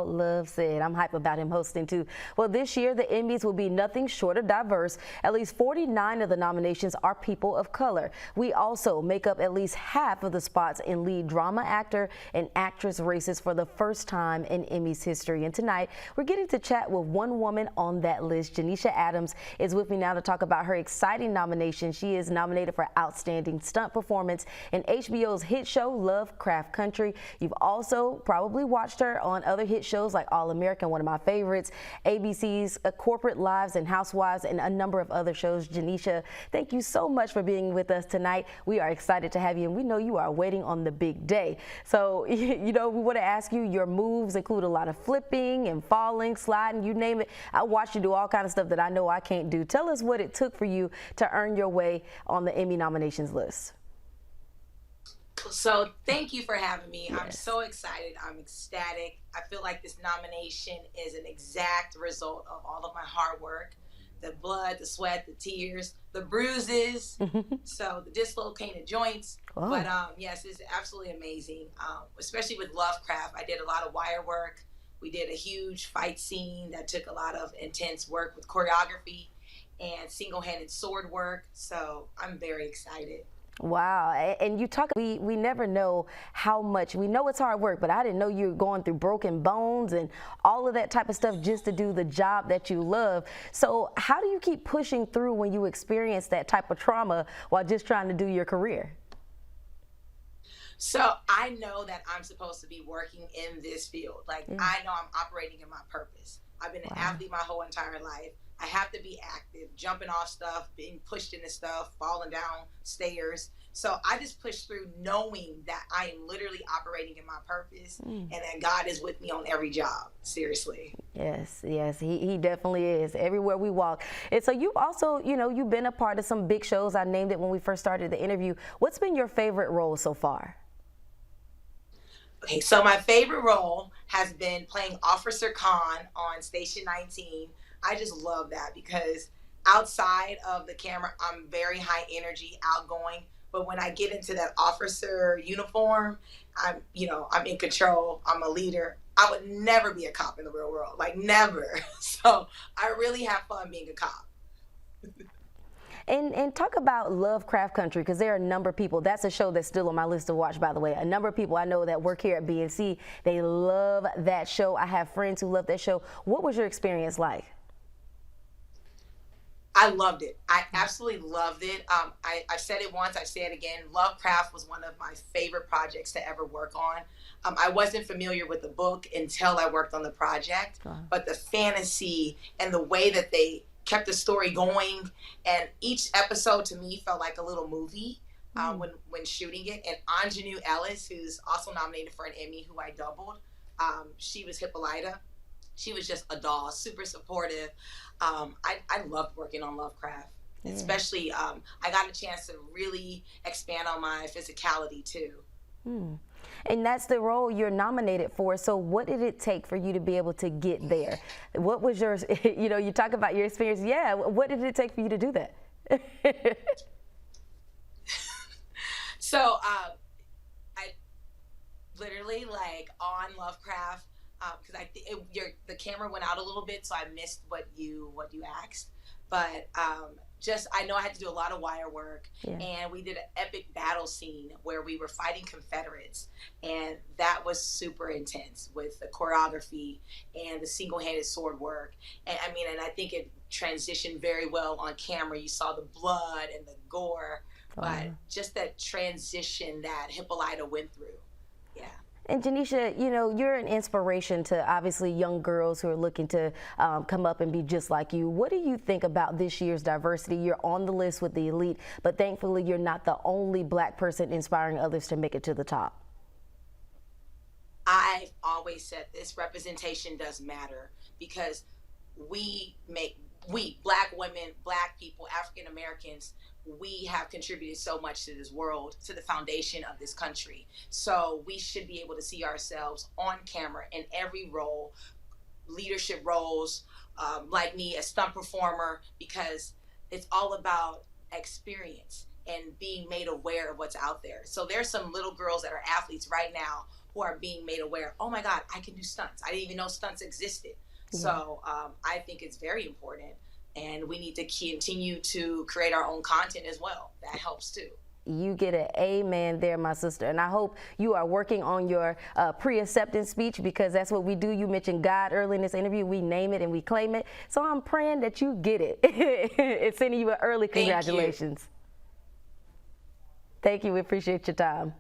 all love said. I'm hype about him hosting too. Well, this year the Emmys will be nothing short of diverse. At least 49 of the nominations are people of color. We also make up at least half of the spots in lead drama actor and actress races for the first time in Emmys history. And tonight we're getting to chat with one woman on that list. Janeshia Adams is with me now to talk about her exciting nomination. She is nominated for Outstanding Stunt Performance in HBO's hit show Lovecraft Country. You've also probably watched her on other hit shows like All American, one of my favorites, ABC's Corporate Lives and Housewives, and a number of other shows. Janeshia, thank you so much for being with us tonight. We are excited to have you, and we know you are waiting on the big day. So, we want to ask you, your moves include a lot of flipping and falling, sliding, you name it. I watched you do all kinds of stuff that I know I can't do. Tell us what it took for you to earn your way on the Emmy nominations list. So thank you for having me. Yes. I'm so excited. I'm ecstatic. I feel like this nomination is an exact result of all of my hard work, the blood, the sweat, the tears, the bruises, so the dislocated joints. Oh. But yes, it's absolutely amazing, especially with Lovecraft. I did a lot of wire work. We did a huge fight scene that took a lot of intense work with choreography and single-handed sword work. So I'm very excited. Wow. And you talk, we never know how much, we know it's hard work, but I didn't know you were going through broken bones and all of that type of stuff just to do the job that you love. So how do you keep pushing through when you experience that type of trauma while just trying to do your career? So I know that I'm supposed to be working in this field. Like, I know I'm operating in my purpose. I've been an athlete my whole entire life. I have to be active, jumping off stuff, being pushed into stuff, falling down stairs. So I just push through knowing that I am literally operating in my purpose and that God is with me on every job. Seriously. Yes, he definitely is everywhere we walk. And so you've also, you've been a part of some big shows. I named it when we first started the interview. What's been your favorite role so far? Okay, so my favorite role has been playing Officer Khan on Station 19. I just love that because outside of the camera, I'm very high energy, outgoing. But when I get into that officer uniform, I'm in control. I'm a leader. I would never be a cop in the real world, like never. So I really have fun being a cop. And talk about Lovecraft Country, because there are a number of people, that's a show that's still on my list to watch, by the way. A number of people I know that work here at BNC, they love that show. I have friends who love that show. What was your experience like? I loved it. I absolutely loved it. I said it once, I say it again. Lovecraft was one of my favorite projects to ever work on. I wasn't familiar with the book until I worked on the project, but the fantasy and the way that they kept the story going, and each episode to me felt like a little movie when shooting it. And Anjanou Ellis, who's also nominated for an Emmy, who I doubled, she was Hippolyta. She was just a doll, super supportive. I loved working on Lovecraft, especially I got a chance to really expand on my physicality too. And that's the role you're nominated for. So what did it take for you to be able to get there? What was your, you talk about your experience. Yeah, what did it take for you to do that? So I literally, like, on Lovecraft, because the camera went out a little bit, so I missed what you asked. But I know I had to do a lot of wire work, and we did an epic battle scene where we were fighting Confederates, and that was super intense with the choreography and the single-handed sword work. And I think it transitioned very well on camera. You saw the blood and the gore, but just that transition that Hippolyta went through. Yeah. And Janeshia, you're an inspiration to obviously young girls who are looking to come up and be just like you. What do you think about this year's diversity? You're on the list with the elite, but thankfully you're not the only Black person inspiring others to make it to the top. I've always said this, representation does matter, because we, Black women, Black people, African Americans, we have contributed so much to this world, to the foundation of this country. So we should be able to see ourselves on camera in every role, leadership roles, like me, a stunt performer, because it's all about experience and being made aware of what's out there. So there's some little girls that are athletes right now who are being made aware, oh my God, I can do stunts. I didn't even know stunts existed. Yeah. So I think it's very important, and we need to continue to create our own content as well. That helps too. You get an amen there, my sister. And I hope you are working on your pre-acceptance speech, because that's what we do. You mentioned God early in this interview. We name it and we claim it. So I'm praying that you get it. It's sending you an early congratulations. Thank you. Thank you. We appreciate your time.